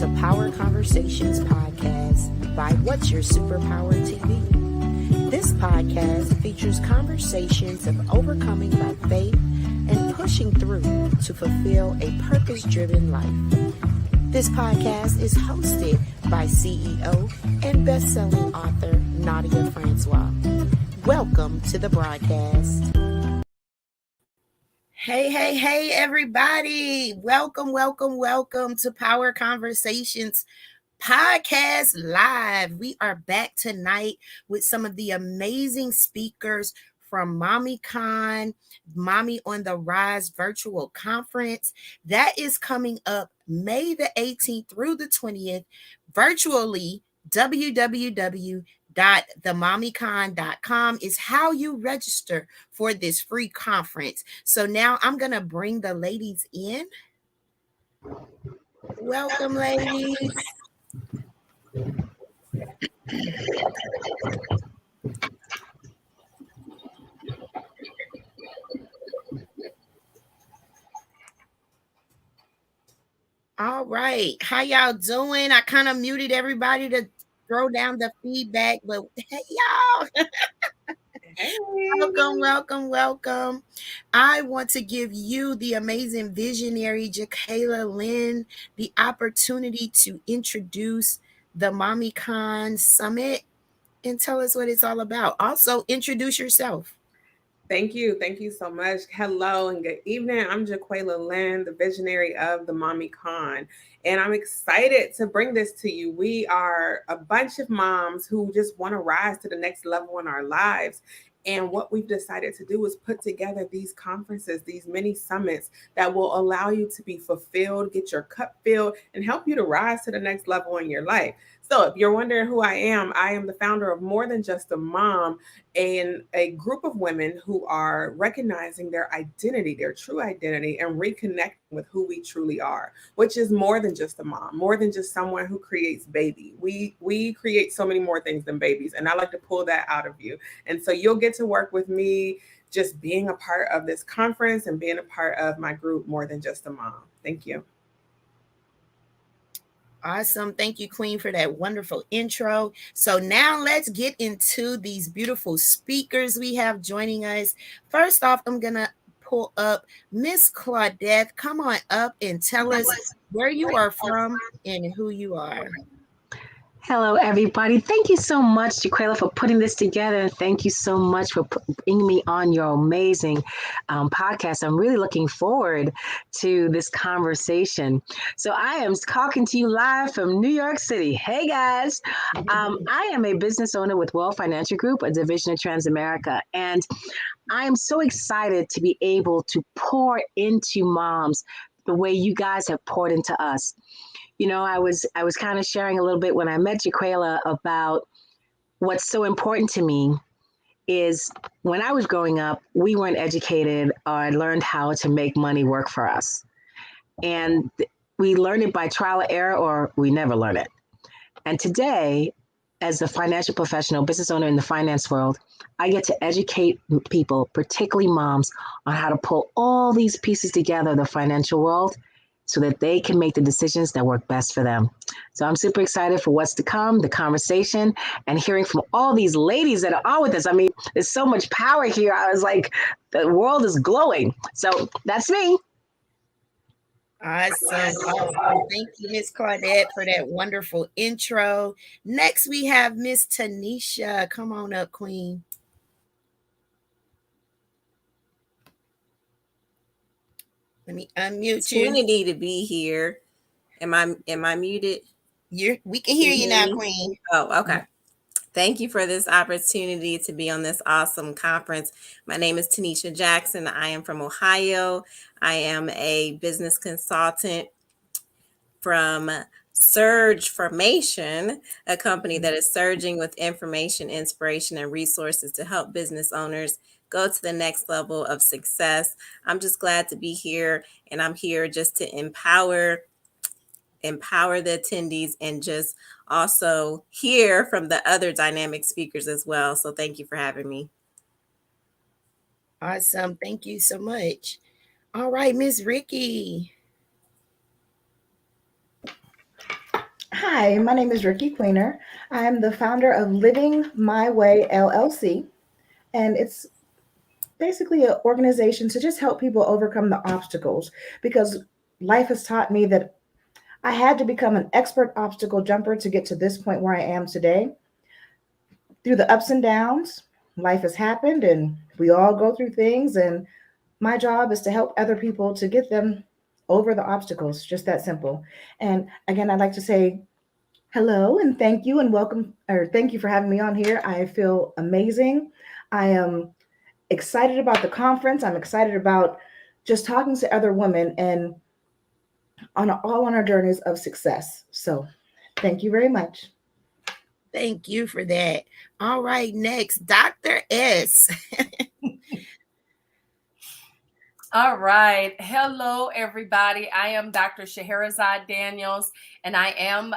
to Power Conversations podcast by What's Your Superpower TV. This podcast features conversations of overcoming by faith and pushing through to fulfill a purpose-driven life. This podcast is hosted by CEO and best-selling author Nadia Francois. Welcome to the broadcast. Hey, everybody. Welcome to Power Conversations Podcast Live. We are back tonight with some of the amazing speakers from MommyCon, Mommy on the Rise virtual conference. That is coming up May the 18th through the 20th, virtually. www.themommycon.com is how you register for this free conference. So now I'm going to bring the ladies in. Welcome, ladies. All right. How y'all doing? I kind of muted everybody to throw down the feedback, but hey, y'all. Hey. Welcome. I want to give you, the amazing visionary Jacayla Lynn, the opportunity to introduce the MommyCon Summit and tell us what it's all about. Also, introduce yourself. Thank you so much. Hello and good evening. I'm Jacayla Lynn, the visionary of the MommyCon, and I'm excited to bring this to you. We are a bunch of moms who just want to rise to the next level in our lives. And what we've decided to do is put together these conferences, these mini summits that will allow you to be fulfilled, get your cup filled, and help you to rise to the next level in your life. So if you're wondering who I am the founder of More Than Just a Mom, and a group of women who are recognizing their identity, their true identity, and reconnecting with who we truly are, which is more than just a mom, more than just someone who creates baby. We create so many more things than babies, and I like to pull that out of you. And so you'll get to work with me just being a part of this conference and being a part of my group, More Than Just a Mom. Thank you. Awesome. Thank you, Queen, for that wonderful intro. So now let's get into these beautiful speakers we have joining us. First off, I'm going to pull up Miss Claudette. Come on up and tell us where you are from and who you are. Hello, everybody. Thank you so much, Jacayla, for putting this together. Thank you so much for bringing me on your amazing podcast. I'm really looking forward to this conversation. So I am talking to you live from New York City. Hey, guys. I am a business owner with World Financial Group, a division of Transamerica. And I am so excited to be able to pour into moms the way you guys have poured into us. You know, I was kind of sharing a little bit when I met Jacayla about what's so important to me is when I was growing up, we weren't educated or learned how to make money work for us. And we learned it by trial and error, or we never learn it. And today, as a financial professional, business owner in the finance world, I get to educate people, particularly moms, on how to pull all these pieces together in the financial world so that they can make the decisions that work best for them. So I'm super excited for what's to come, the conversation, and hearing from all these ladies that are on with us. I mean, there's so much power here. I was like, the world is glowing. So that's me. Awesome. Thank you, Miss Claudette, for that wonderful intro. Next, we have Miss Tanisha. Come on up, Queen. Let me unmute you. Opportunity to be here. Am I muted? We can hear you now, Queen. Oh, okay. Thank you for this opportunity to be on this awesome conference. My name is Tanisha Jackson. I am from Ohio. I am a business consultant from Surge Formation, a company that is surging with information, inspiration, and resources to help business owners go to the next level of success. I'm just glad to be here, and I'm here just to empower the attendees and just also hear from the other dynamic speakers as well. So thank you for having me. Awesome. Thank you so much. All right, Miss Ricky. Hi, my name is Ricky Queener. I am the founder of Living My Way LLC, and it's basically an organization to just help people overcome the obstacles because life has taught me that I had to become an expert obstacle jumper to get to this point where I am today. Through the ups and downs, life has happened and we all go through things, and my job is to help other people to get them over the obstacles, just that simple. And again, I'd like to say hello and thank you and welcome, or thank you for having me on here. I feel amazing. I am excited about the conference. I'm excited about just talking to other women and all on our journeys of success. So thank you very much. Thank you for that. All right, next, Dr. S. All right. Hello, everybody. I am Dr. Scheherazade Daniels, and I am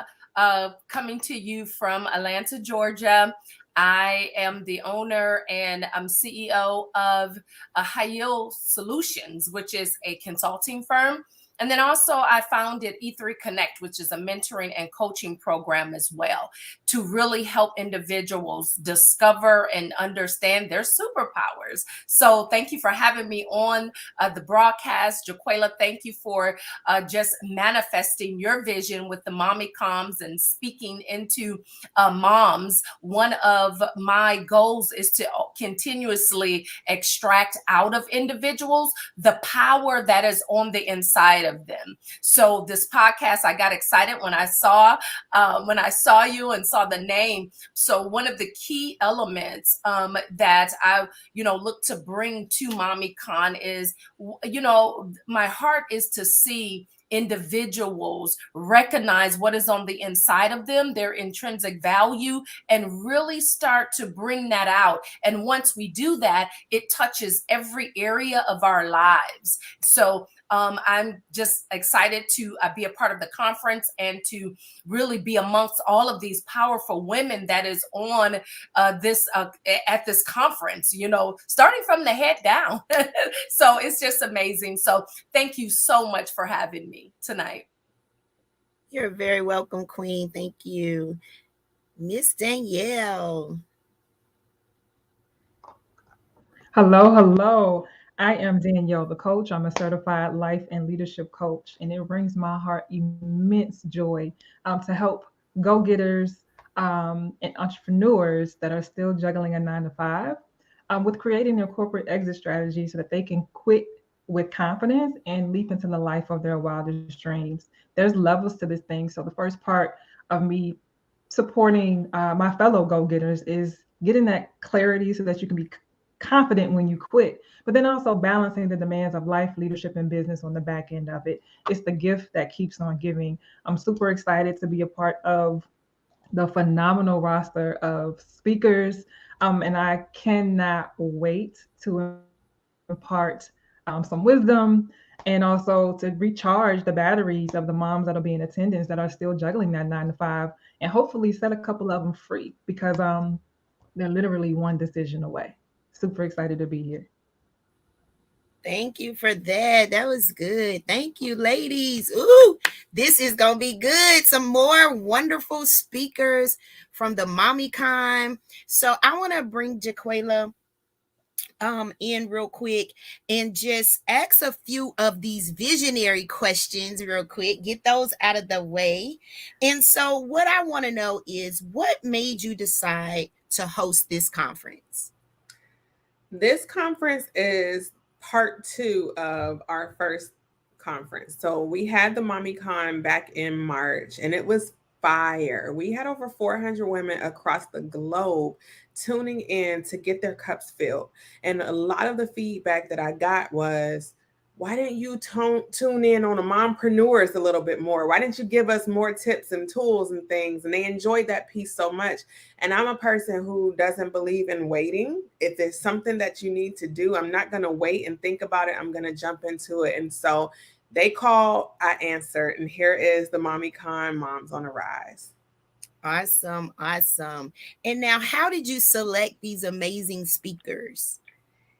coming to you from Atlanta, Georgia. I am the owner and I'm CEO of Hayil Solutions, which is a consulting firm. And then also I founded E3 Connect, which is a mentoring and coaching program as well, to really help individuals discover and understand their superpowers. So thank you for having me on the broadcast. Jaquela, thank you for just manifesting your vision with the MommyCons and speaking into moms. One of my goals is to continuously extract out of individuals the power that is on the inside of them. So this podcast, I got excited when I saw you and saw the name. So one of the key elements that I look to bring to MommyCon is, my heart is to see individuals recognize what is on the inside of them, their intrinsic value, and really start to bring that out. And once we do that, it touches every area of our lives. So I'm just excited to be a part of the conference and to really be amongst all of these powerful women that is on this at this conference, starting from the head down. So it's just amazing. So thank you so much for having me tonight. You're very welcome, Queen. Thank you. Miss Danielle. Hello. I am Danielle, the coach. I'm a certified life and leadership coach, and it brings my heart immense joy to help go-getters and entrepreneurs that are still juggling a 9 to 5 with creating their corporate exit strategy so that they can quit with confidence and leap into the life of their wildest dreams. There's levels to this thing. So the first part of me supporting my fellow go-getters is getting that clarity so that you can be confident when you quit, but then also balancing the demands of life, leadership, and business on the back end of it. It's the gift that keeps on giving. I'm super excited to be a part of the phenomenal roster of speakers, and I cannot wait to impart some wisdom and also to recharge the batteries of the moms that'll be in attendance that are still juggling that 9 to 5, and hopefully set a couple of them free because they're literally one decision away. Super excited to be here. Thank you for that. That was good. Thank you, ladies. Ooh, this is going to be good. Some more wonderful speakers from the MommyCon. So I want to bring Jaquela in real quick and just ask a few of these visionary questions real quick, get those out of the way. And so what I want to know is, what made you decide to host this conference? This conference is part 2 of our first conference. So we had the MommyCon back in March, and it was fire. We had over 400 women across the globe tuning in to get their cups filled. And a lot of the feedback that I got was, why didn't you tune in on the mompreneurs a little bit more? Why didn't you give us more tips and tools and things? And they enjoyed that piece so much. And I'm a person who doesn't believe in waiting. If there's something that you need to do, I'm not going to wait and think about it. I'm going to jump into it. And so they called, I answered, and here is the MommyCon Moms on the Rise. Awesome. And now, how did you select these amazing speakers?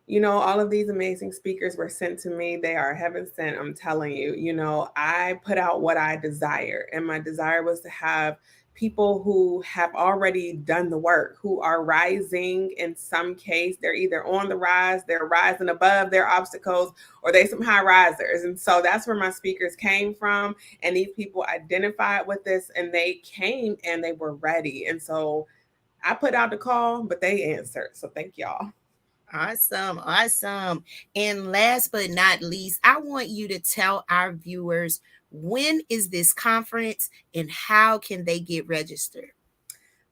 You know, all of these amazing speakers were sent to me. They are heaven sent. I'm telling you, you know, I put out what I desire, and my desire was to have people who have already done the work, who are rising in some case. They're either on the rise, they're rising above their obstacles, or they some high risers. And so that's where my speakers came from. And these people identified with this, and they came and they were ready. And so I put out the call, but they answered. So thank y'all. Awesome. Awesome. And last but not least, I want you to tell our viewers, when is this conference and how can they get registered?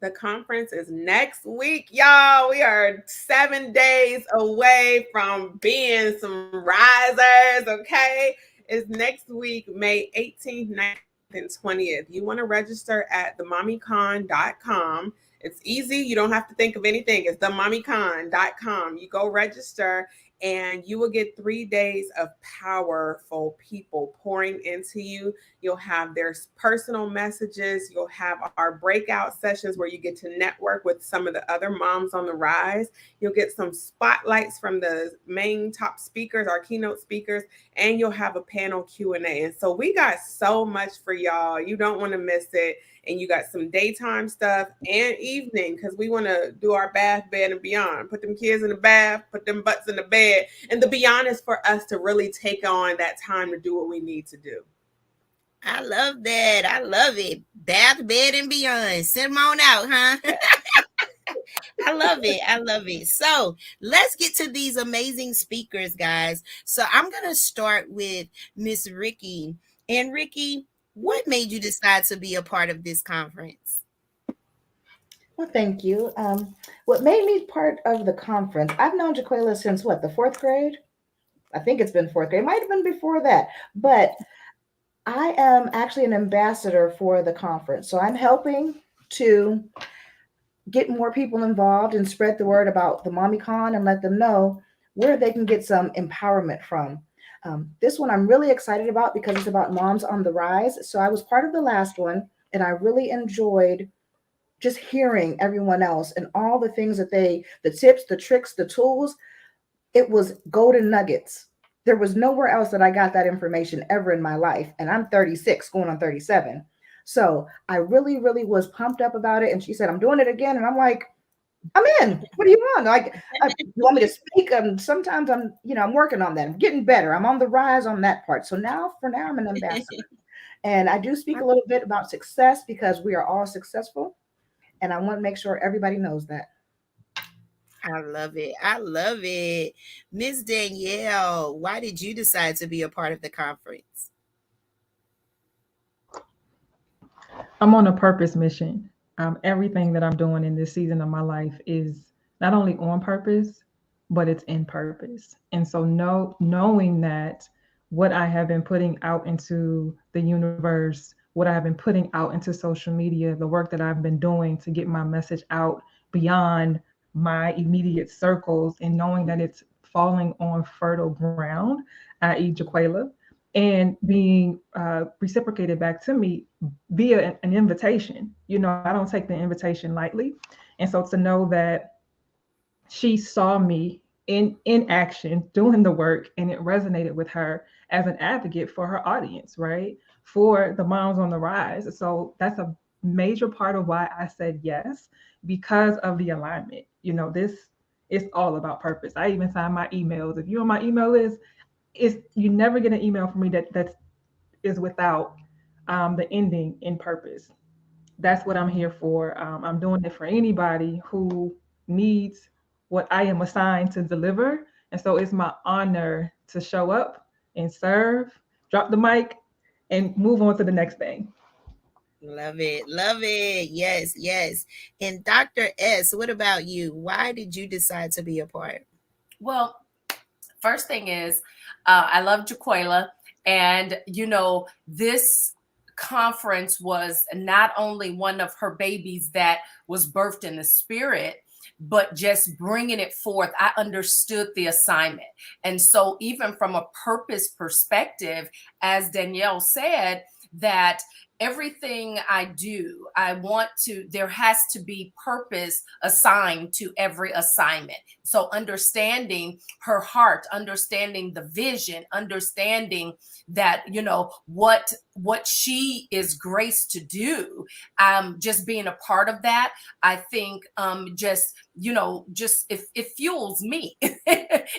The conference is next week, y'all. We are 7 days away from being some risers, okay? It's next week, May 18th, 19th, and 20th. You want to register at themommycon.com. It's easy. You don't have to think of anything. It's themommycon.com. You go register, and you will get 3 days of powerful people pouring into you. You'll have their personal messages. You'll have our breakout sessions where you get to network with some of the other moms on the rise. You'll get some spotlights from the main top speakers, our keynote speakers, and you'll have a panel Q&A. And so we got so much for y'all. You don't want to miss it. And you got some daytime stuff and evening, because we want to do our bath, bed, and beyond. Put them kids in the bath, put them butts in the bed. And the beyond is for us to really take on that time to do what we need to do. I love that. I love it. Bath, bed, and beyond. Send them on out, huh? I love it. I love it. So let's get to these amazing speakers, guys. So I'm going to start with Miss Ricky. And Ricky, what made you decide to be a part of this conference? Well, thank you. What made me part of the conference, I've known Jaquela since what, the fourth grade? I think it's been fourth grade. It might have been before that. But I am actually an ambassador for the conference. So I'm helping to get more people involved and spread the word about the MommyCon and let them know where they can get some empowerment from. This one I'm really excited about because it's about moms on the rise. So I was part of the last one, and I really enjoyed just hearing everyone else and all the things that the tips, the tricks, the tools. It was golden nuggets. There was nowhere else that I got that information ever in my life. And I'm 36 going on 37. So I really, really was pumped up about it. And she said, I'm doing it again. And I'm like, I'm in. What do you want? Like, you want me to speak? Sometimes I'm working on that. I'm getting better. I'm on the rise on that part. So for now, I'm an ambassador. And I do speak a little bit about success because we are all successful. And I want to make sure everybody knows that. I love it. I love it. Miss Danielle, why did you decide to be a part of the conference? I'm on a purpose mission. Everything that I'm doing in this season of my life is not only on purpose, but it's in purpose. And so knowing that what I have been putting out into the universe, what I have been putting out into social media, the work that I've been doing to get my message out beyond my immediate circles, and knowing that it's falling on fertile ground, i.e. Jaquela, and being reciprocated back to me via an invitation. I don't take the invitation lightly. And so to know that she saw me in action doing the work, and it resonated with her as an advocate for her audience, right? For the moms on the rise. So that's a major part of why I said yes, because of the alignment. This is all about purpose. I even sign my emails. If you're on my email list, you never get an email from me that is without the ending in purpose. That's what I'm here for. I'm doing it for anybody who needs what I am assigned to deliver. And so it's my honor to show up and serve, drop the mic, and move on to the next thing. Love it. Love it. Yes, yes. And Dr. S, what about you? Why did you decide to be a part? Well, first thing is, I love Jaquela. And, this conference was not only one of her babies that was birthed in the spirit, but just bringing it forth, I understood the assignment. And so even from a purpose perspective, as Danielle said, that everything I do, there has to be purpose assigned to every assignment. So understanding her heart, understanding the vision, understanding that, what she is graced to do, just being a part of that, I think, it fuels me.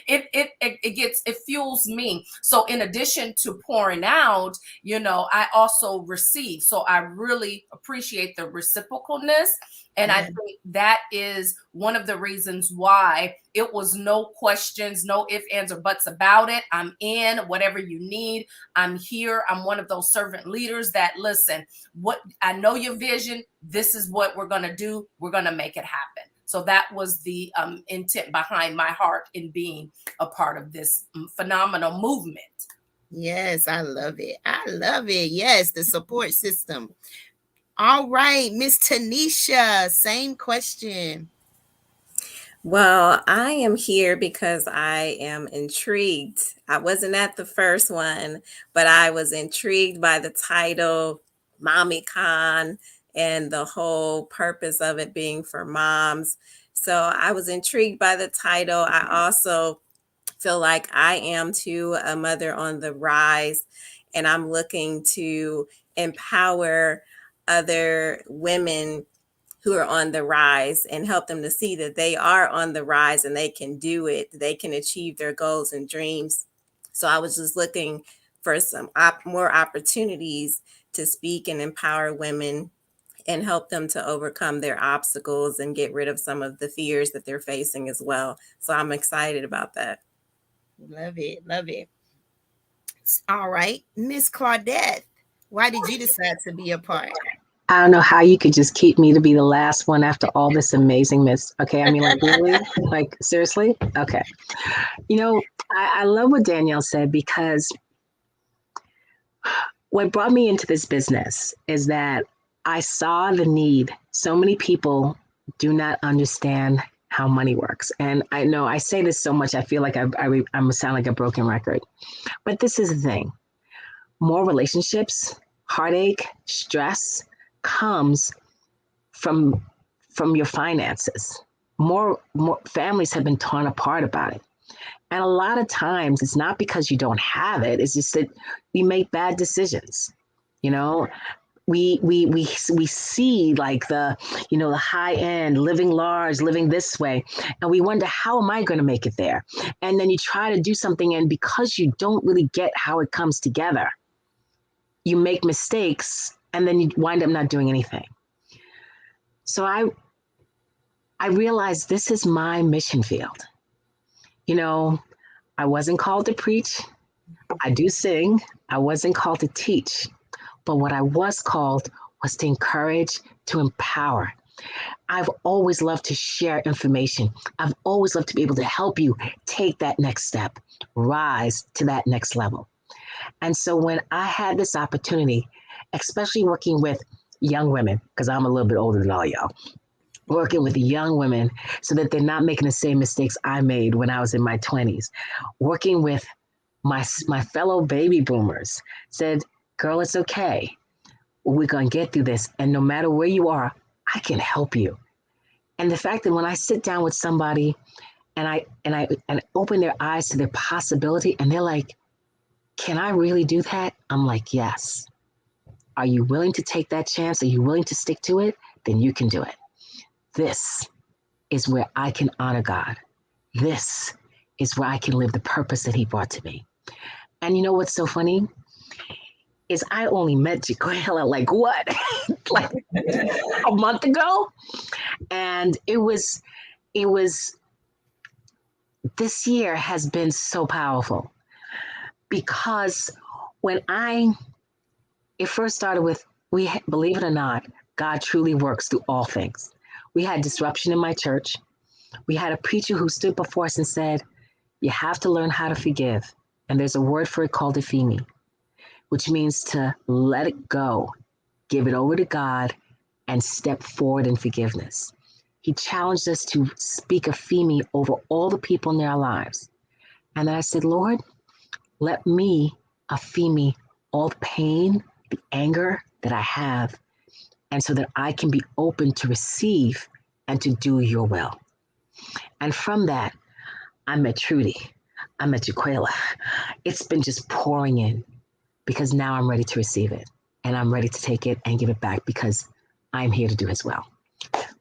It fuels me. So in addition to pouring out, I also receive. So I really appreciate the reciprocalness. And I think that is one of the reasons why it was no questions, no ifs, ands, or buts about it. I'm in, whatever you need. I'm here. I'm one of those servant leaders that, listen, what I know your vision. This is what we're going to do. We're going to make it happen. So that was the intent behind my heart in being a part of this phenomenal movement. Yes, I love it. I love it. Yes, the support system. All right, Miss Tanisha, same question. Well, I am here because I am intrigued. I wasn't at the first one, but I was intrigued by the title, MommyCon, and the whole purpose of it being for moms. So I was intrigued by the title. I also feel like I am too a mother on the rise, and I'm looking to empower other women who are on the rise and help them to see that they are on the rise and they can do it. They can achieve their goals and dreams. So I was just looking for some more opportunities to speak and empower women and help them to overcome their obstacles and get rid of some of the fears that they're facing as well. So I'm excited about that. Love it. Love it. All right, Miss Claudette, why did you decide to be a part? I don't know how you could just keep me to be the last one after all this amazingness. Okay. I mean, like, really? Like, seriously? Okay. I love what Danielle said, because what brought me into this business is that I saw the need. So many people do not understand how money works. And I know I say this so much, I feel like I'm sound like a broken record. But this is the thing. More relationships, heartache, stress comes from your finances. More families have been torn apart about it. And a lot of times it's not because you don't have it, it's just that we make bad decisions. We see like the high end, living large, living this way, and we wonder, how am I going to make it there? And then you try to do something, and because you don't really get how it comes together, you make mistakes, and then you wind up not doing anything. So I realized this is my mission field. I wasn't called to preach. I do sing. I wasn't called to teach. But what I was called was to encourage, to empower. I've always loved to share information. I've always loved to be able to help you take that next step, rise to that next level. And so when I had this opportunity, especially working with young women, because I'm a little bit older than all y'all, working with young women so that they're not making the same mistakes I made when I was in my 20s, working with my fellow baby boomers, said, girl, it's okay. We're going to get through this. And no matter where you are, I can help you. And the fact that when I sit down with somebody and I open their eyes to their possibility, and they're like, can I really do that? I'm like, yes. Are you willing to take that chance? Are you willing to stick to it? Then you can do it. This is where I can honor God. This is where I can live the purpose that He brought to me. And you know what's so funny? Is I only met Jaquela like what? Like a month ago? And it was this year has been so powerful, because when it first started with, believe it or not, God truly works through all things. We had disruption in my church. We had a preacher who stood before us and said, you have to learn how to forgive. And there's a word for it called ephemi, which means to let it go, give it over to God, and step forward in forgiveness. He challenged us to speak ephemi over all the people in their lives. And then I said, Lord, let me ephemi all the pain, the anger, that I have, and so that I can be open to receive and to do your will. And from that, I met Trudy. I met Jaquela. It's been just pouring in because now I'm ready to receive it. And I'm ready to take it and give it back because I'm here to do his will.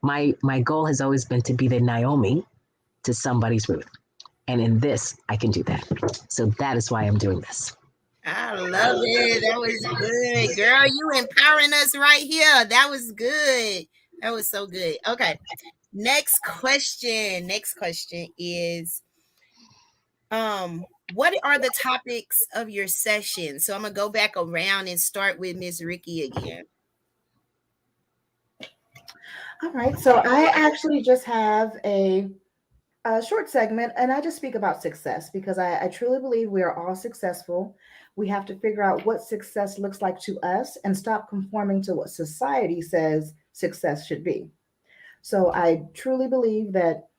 My goal has always been to be the Naomi to somebody's Ruth. And in this, I can do that. So that is why I'm doing this. I love it. That was good. Girl, you empowering us right here. That was good. That was so good. Okay. Next question is what are the topics of your session? So I'm gonna go back around and start with Miss Ricky again. All right. So I actually just have a short segment, and I just speak about success because I truly believe we are all successful. We have to figure out what success looks like to us and stop conforming to what society says success should be. So I truly believe that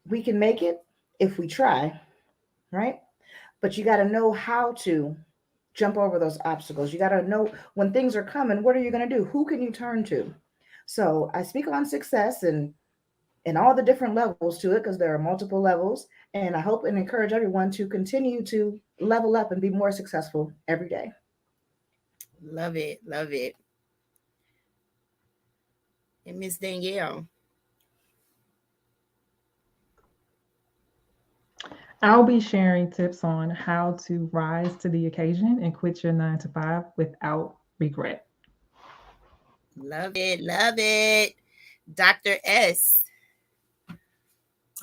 we can make it if we try, right? But you got to know how to jump over those obstacles. You got to know when things are coming, what are you going to do? Who can you turn to? So I speak on success and all the different levels to it because there are multiple levels. And I hope and encourage everyone to continue to level up and be more successful every day. Love it. Love it. And Miss Danielle. I'll be sharing tips on how to rise to the occasion and quit your 9 to 5 without regret. Love it. Love it. Dr. S.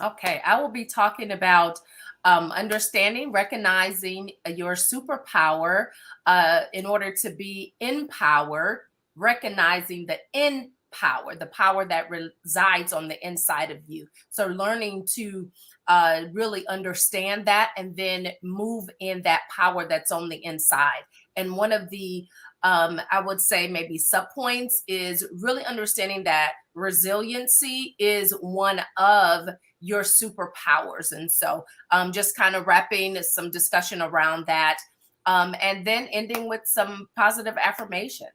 Okay, I will be talking about understanding, recognizing your superpower in order to be empowered, recognizing the power that resides on the inside of you. So learning to really understand that and then move in that power that's on the inside. And one of the I would say maybe subpoints is really understanding that resiliency is one of your superpowers. And so just kind of wrapping some discussion around that and then ending with some positive affirmations.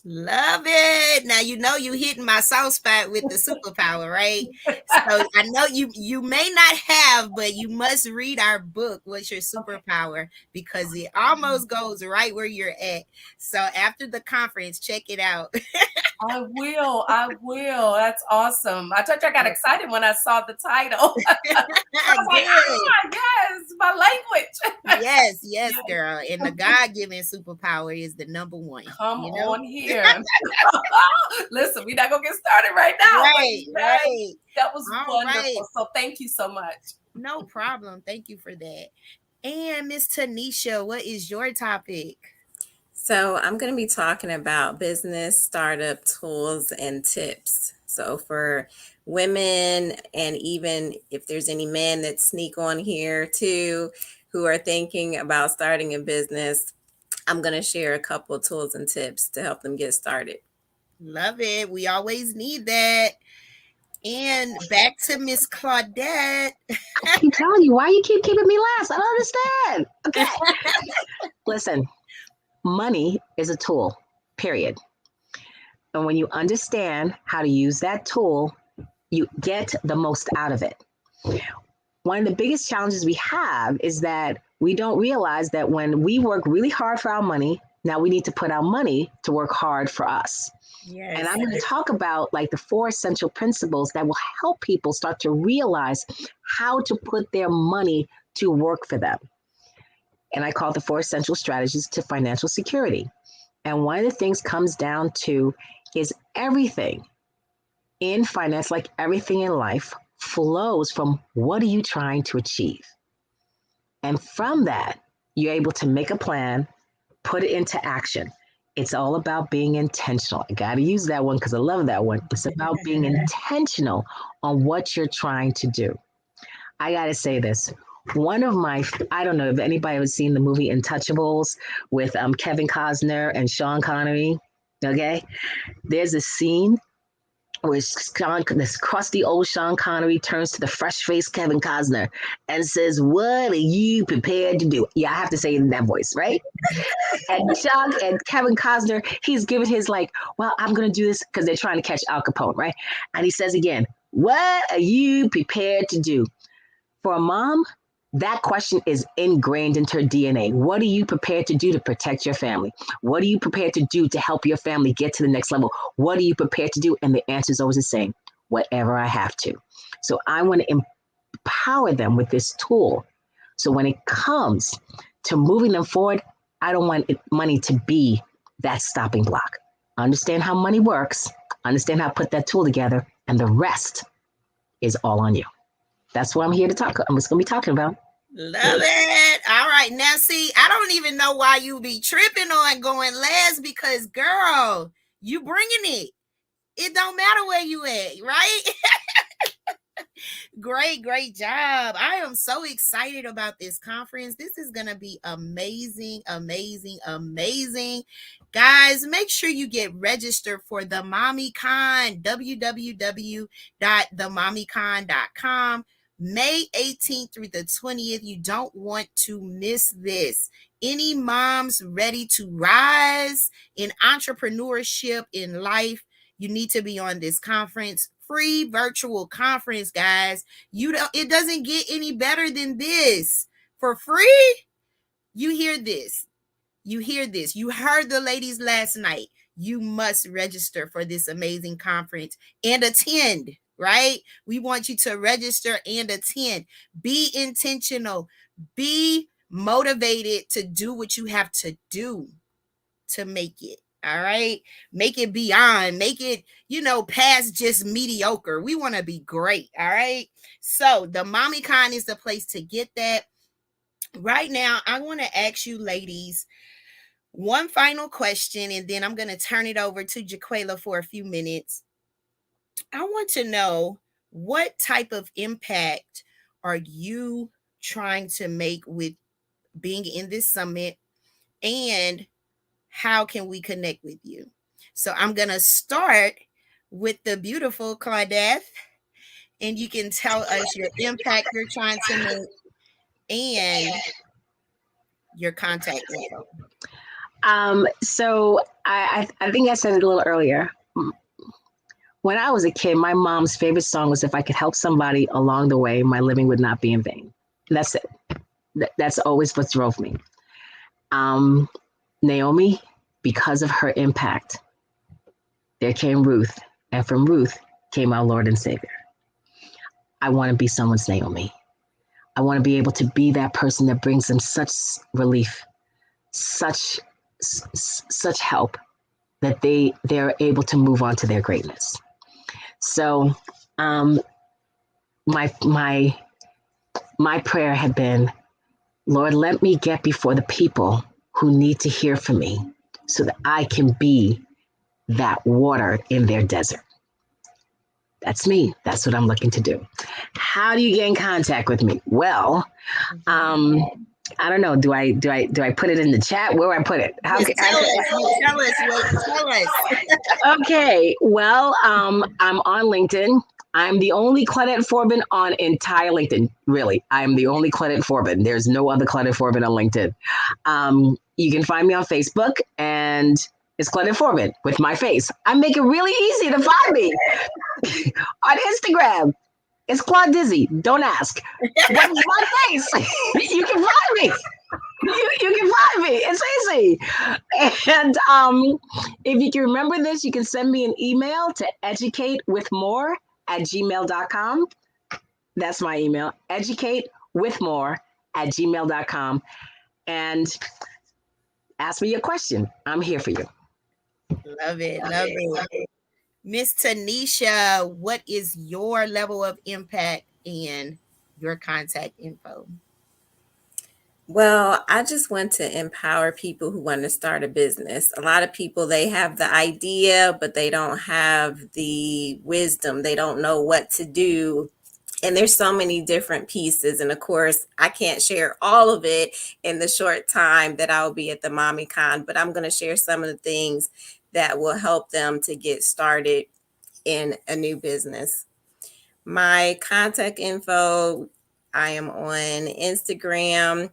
Love it. Now you know you hitting my soft spot with the superpower, right? So I know you may not have, but you must read our book, What's Your Superpower? Because it almost goes right where you're at. So after the conference, check it out. I will. That's awesome. I told you I got excited when I saw the title. I was like, yes, my language. Yes, girl. And the God-given superpower is the number one. Come on here. Listen, we're not going to get started right now. Right. That was wonderful. Right. So thank you so much. No problem. Thank you for that. And Miss Tanisha, what is your topic? So I'm going to be talking about business startup tools and tips. So for women, and even if there's any men that sneak on here too, who are thinking about starting a business, I'm going to share a couple of tools and tips to help them get started. Love it. We always need that. And back to Miss Claudette. I keep telling you, why you keep keeping me last? I don't understand. Okay. Listen, money is a tool, period. And when you understand how to use that tool, you get the most out of it. One of the biggest challenges we have is that we don't realize that when we work really hard for our money, now we need to put our money to work hard for us. Yes. And I'm going to talk about like the 4 essential principles that will help people start to realize how to put their money to work for them. And I call it the 4 essential strategies to financial security. And one of the things comes down to is everything in finance, like everything in life, flows from what are you trying to achieve? And from that, you're able to make a plan, put it into action. It's all about being intentional. I got to use that one because I love that one. It's about being intentional on what you're trying to do. I got to say this. One of my, I don't know if anybody has seen the movie Untouchables with Kevin Costner and Sean Connery. Okay. There's a scene where this crusty old Sean Connery turns to the fresh-faced Kevin Costner and says, "What are you prepared to do?" Yeah, I have to say it in that voice, right? And Kevin Costner, he's giving his like, "Well, I'm gonna do this," because they're trying to catch Al Capone, right? And he says again, "What are you prepared to do?" For a mom, that question is ingrained into her DNA. What are you prepared to do to protect your family? What are you prepared to do to help your family get to the next level? What are you prepared to do? And the answer is always the same: whatever I have to. So I want to empower them with this tool. So when it comes to moving them forward, I don't want money to be that stopping block. Understand how money works, understand how to put that tool together, and the rest is all on you. That's what I'm here to talk. I'm just going to be talking about. Love it. All right. Now, see, I don't even know why you be tripping on going last, because, girl, you bringing it. It don't matter where you at, right? Great job. I am so excited about this conference. This is going to be amazing. Guys, make sure you get registered for the MommyCon, www.themommycon.com. May 18th through the 20th. You don't want to miss this. Any moms ready to rise in entrepreneurship in life, you need to be on this conference. Free virtual conference, guys. It doesn't get any better than this. For free, you hear this. You heard the ladies last night. You must register for this amazing conference and attend, right? We want you to register and attend. Be intentional. Be motivated to do what you have to do to make it. All right. Make it beyond, make it, past just mediocre. We want to be great. All right. So the MommyCon is the place to get that. Right now, I want to ask you ladies one final question, and then I'm going to turn it over to Jaquela for a few minutes. I want to know, what type of impact are you trying to make with being in this summit, and how can we connect with you? So I'm going to start with the beautiful Claudette, and you can tell us your impact you're trying to make and your contact info. So I think I said it a little earlier. When I was a kid, my mom's favorite song was, "If I could help somebody along the way, my living would not be in vain." That's it. That's always what drove me. Naomi, because of her impact, there came Ruth, and from Ruth came our Lord and Savior. I want to be someone's Naomi. I want to be able to be that person that brings them such relief, such help, that they're able to move on to their greatness. So my prayer had been, Lord, let me get before the people who need to hear from me so that I can be that water in their desert. That's me. That's what I'm looking to do. How do you get in contact with me? Well, I don't know. Do I put it in the chat? Where do I put it? Tell us. Okay. Well, I'm on LinkedIn. I'm the only Claudette Forbin on entire LinkedIn. Really, I'm the only Claudette Forbin. There's no other Claudette Forbin on LinkedIn. You can find me on Facebook, and it's Claudette Forbin with my face. I make it really easy to find me. On Instagram, it's Claude Dizzy. Don't ask. What's my face? You can find me. You can find me. It's easy. And if you can remember this, you can send me an email to educatewithmore@gmail.com. That's my email, educatewithmore@gmail.com. And ask me a question. I'm here for you. Love it. Miss Tanisha, what is your level of impact and your contact info? Well, I just want to empower people who want to start a business. A lot of people, they have the idea, but they don't have the wisdom. They don't know what to do. And there's so many different pieces. And of course, I can't share all of it in the short time that I'll be at the MommyCon, but I'm going to share some of the things that will help them to get started in a new business. My contact info, I am on Instagram,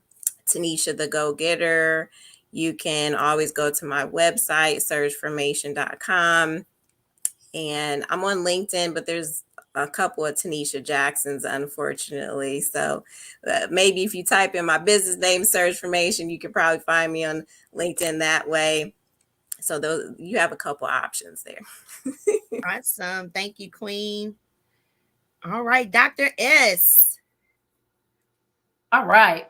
Tanisha the Go Getter. You can always go to my website, surgeformation.com. And I'm on LinkedIn, but there's a couple of Tanisha Jacksons, unfortunately. So maybe if you type in my business name, Surge Formation, you can probably find me on LinkedIn that way. So those, you have a couple options there. Awesome. Thank you, Queen. All right, Dr. S. All right.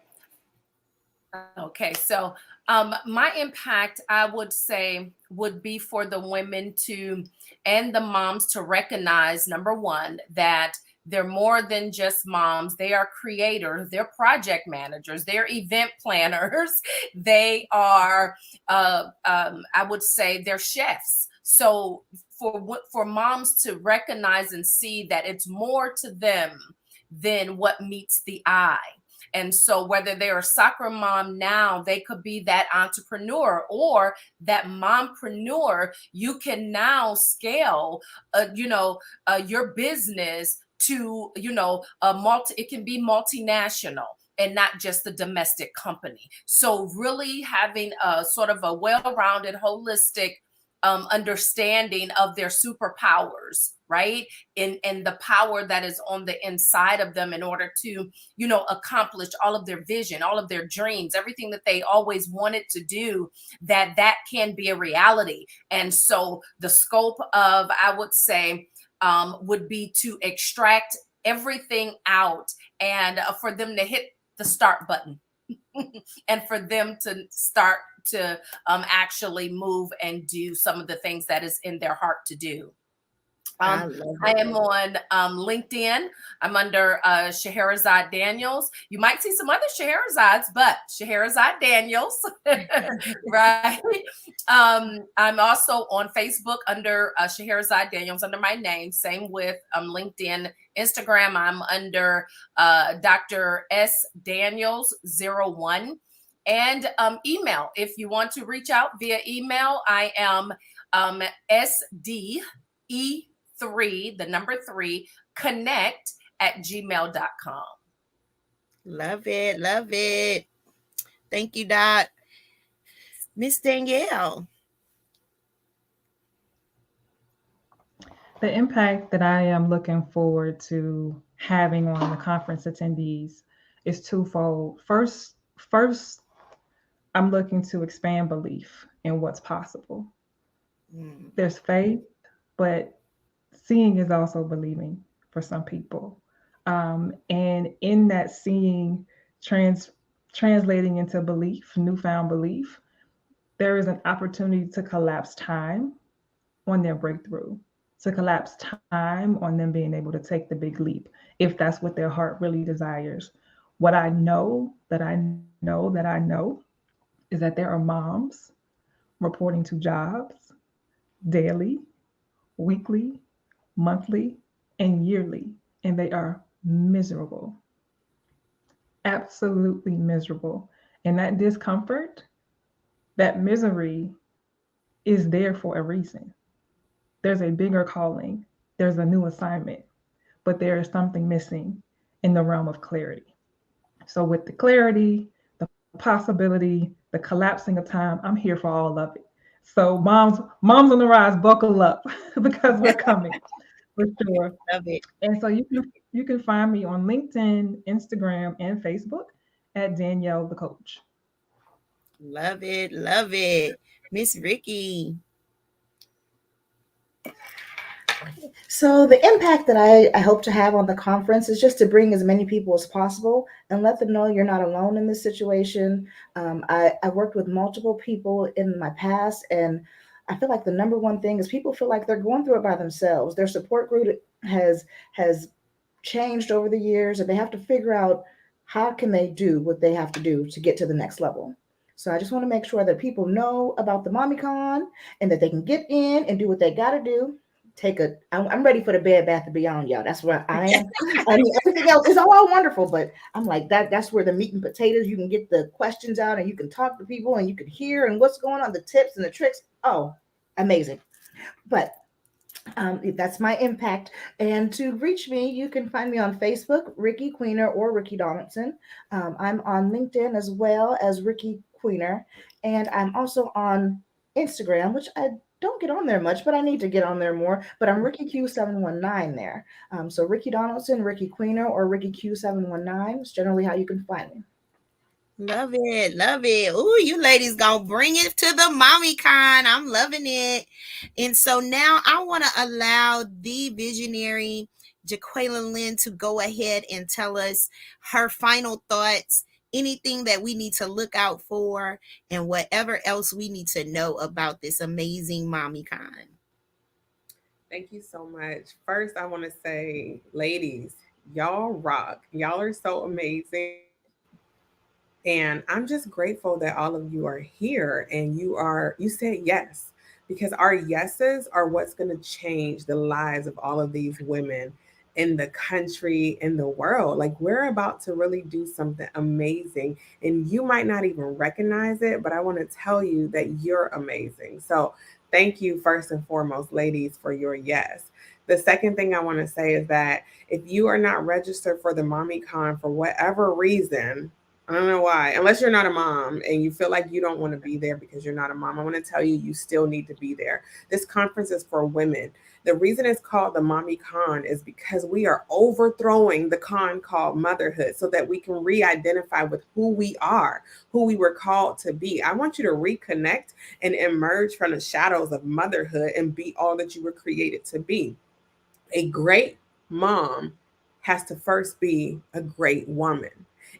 Okay, so my impact, I would say, would be for the women to, and the moms to recognize, number one, that they're more than just moms. They are creators, they're project managers, they're event planners, they are, I would say, they're chefs. So for moms to recognize and see that it's more to them than what meets the eye. And so whether they're a soccer mom now, they could be that entrepreneur or that mompreneur. You can now scale, your business to, it can be multinational and not just a domestic company. So really having a sort of a well-rounded, holistic understanding of their superpowers, right? And the power that is on the inside of them in order to, accomplish all of their vision, all of their dreams, everything that they always wanted to do, that can be a reality. And so the scope of, I would say, would be to extract everything out and for them to hit the start button and for them to start to actually move and do some of the things that is in their heart to do. I am on LinkedIn. I'm under Scheherazade Daniels. You might see some other Scheherazades, but Scheherazade Daniels, right? I'm also on Facebook under Scheherazade Daniels, under my name. Same with LinkedIn. Instagram, I'm under Dr. S. Daniels 01. And email, if you want to reach out via email, I am SDE3, the number 3, connect@gmail.com. Love it. Love it. Thank you, Doc. Miss Danielle. The impact that I am looking forward to having on the conference attendees is twofold. First, I'm looking to expand belief in what's possible. There's faith, but seeing is also believing for some people. And in that seeing translating into belief, newfound belief, there is an opportunity to collapse time on their breakthrough, to collapse time on them being able to take the big leap, if that's what their heart really desires. What I know is that there are moms reporting to jobs daily, weekly, monthly, and yearly, and they are miserable, absolutely miserable. And that discomfort, that misery is there for a reason. There's a bigger calling, there's a new assignment, but there is something missing in the realm of clarity. So with the clarity, the possibility, the collapsing of time, I'm here for all of it. So moms on the rise, buckle up because we're coming for sure. Love it. And so you can find me on LinkedIn, Instagram, and Facebook at Danielle the Coach. Love it. Love it. Miss Ricky. So the impact that I hope to have on the conference is just to bring as many people as possible and let them know you're not alone in this situation. I worked with multiple people in my past, and I feel like the number one thing is people feel like they're going through it by themselves. Their support group has changed over the years, and they have to figure out how can they do what they have to do to get to the next level. So I just want to make sure that people know about the MommyCon and that they can get in and do what they got to do. I'm ready for the Bed Bath & Beyond, y'all. That's where I am. I mean, everything else is all wonderful, but I'm like that's where the meat and potatoes, you can get the questions out and you can talk to people and you can hear and what's going on, the tips and the tricks. Oh, amazing. But That's my impact. And to reach me, you can find me on Facebook, Ricky Queener or Ricky Donaldson. I'm on LinkedIn as well as Ricky Queener. And I'm also on Instagram, which I don't get on there much, but I need to get on there more. But I'm Ricky Q719 there. So Ricky Donaldson, Ricky Queener, or Ricky Q719 is generally how you can find me. Love it. Love it. Ooh, you ladies gonna bring it to the MommyCon. I'm loving it. And so now I want to allow the visionary Jaquela Lynn to go ahead and tell us her final thoughts, anything that we need to look out for, and whatever else we need to know about this amazing MommyCon. Thank you so much. First, I want to say, ladies, y'all rock. Y'all are so amazing. And I'm just grateful that all of you are here and you said yes, because our yeses are what's going to change the lives of all of these women in the country, in the world. Like, we're about to really do something amazing, and you might not even recognize it, but I want to tell you that you're amazing. So thank you, first and foremost, ladies, for your yes. The second thing I want to say is that if you are not registered for the MommyCon for whatever reason, I don't know why, unless you're not a mom and you feel like you don't want to be there because you're not a mom, I want to tell you, you still need to be there. This conference is for women. The reason it's called the MommyCon is because we are overthrowing the con called motherhood so that we can re-identify with who we are, who we were called to be. I want you to reconnect and emerge from the shadows of motherhood and be all that you were created to be. A great mom has to first be a great woman.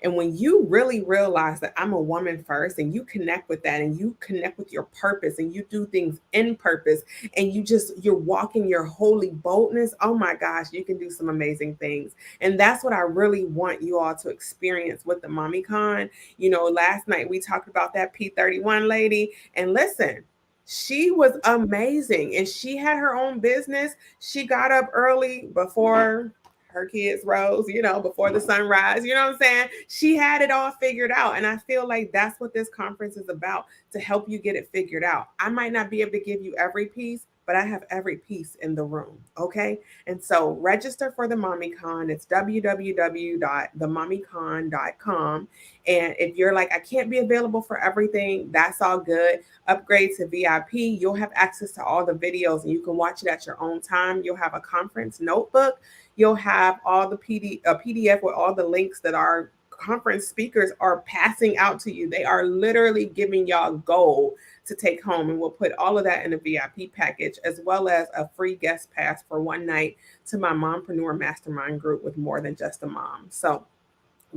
And when you really realize that I'm a woman first, and you connect with that, and you connect with your purpose, and you do things in purpose, and you're walking your holy boldness, oh my gosh, you can do some amazing things. And that's what I really want you all to experience with the MommyCon. You know, last night we talked about that P31 lady, and listen, she was amazing, and she had her own business. She got up early before her kids rose, before the sunrise, you know what I'm saying? She had it all figured out. And I feel like that's what this conference is about, to help you get it figured out. I might not be able to give you every piece, but I have every piece in the room. Okay. And so register for the MommyCon. It's www.themommycon.com. And if you're like, I can't be available for everything, that's all good. Upgrade to VIP. You'll have access to all the videos and you can watch it at your own time. You'll have a conference notebook. You'll have all the PDF with all the links that our conference speakers are passing out to you. They are literally giving y'all gold to take home. And we'll put all of that in a VIP package, as well as a free guest pass for one night to my Mompreneur Mastermind group with more than just a mom. So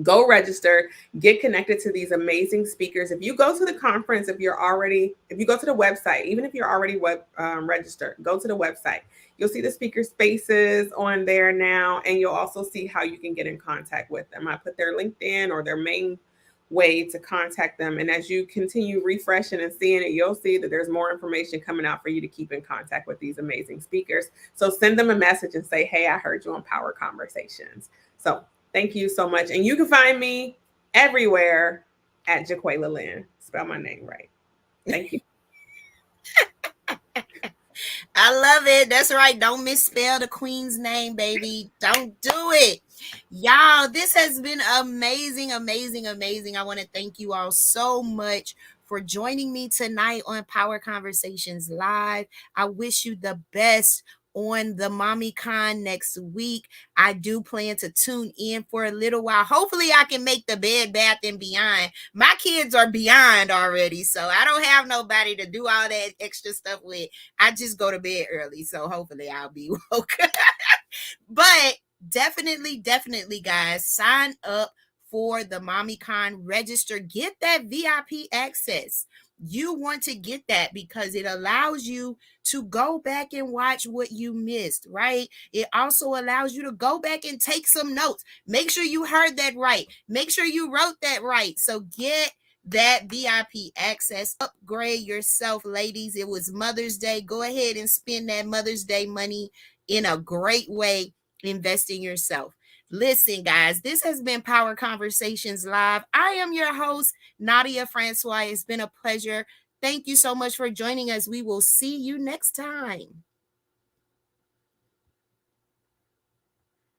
go register, get connected to these amazing speakers. If you go to the conference, if you go to the website, even if you're already registered, go to the website. You'll see the speaker spaces on there now, and you'll also see how you can get in contact with them. I put their LinkedIn or their main way to contact them. And as you continue refreshing and seeing it, you'll see that there's more information coming out for you to keep in contact with these amazing speakers. So send them a message and say, hey, I heard you on Power Conversations. So thank you so much. And you can find me everywhere at Jaquela Lynn. Spell my name right. Thank you. I love it. That's right. Don't misspell the queen's name, baby. Don't do it. Y'all, this has been amazing, amazing, amazing. I want to thank you all so much for joining me tonight on Power Conversations Live. I wish you the best on the MommyCon next week. I do plan to tune in for a little while. Hopefully I can make the Bed Bath and Beyond. My kids are beyond already, so I don't have nobody to do all that extra stuff with. I just go to bed early, so hopefully I'll be woke. But definitely, guys, sign up for the MommyCon. Register, get that VIP access. You want to get that because it allows you to go back and watch what you missed, right? It also allows you to go back and take some notes. Make sure you heard that right. Make sure you wrote that right. So get that VIP access. Upgrade yourself, ladies. It was Mother's Day. Go ahead and spend that Mother's Day money in a great way. Invest in yourself. Listen, guys, this has been Power Conversations Live. I am your host, Nadia Francois. It's been a pleasure. Thank you so much for joining us. We will see you next time.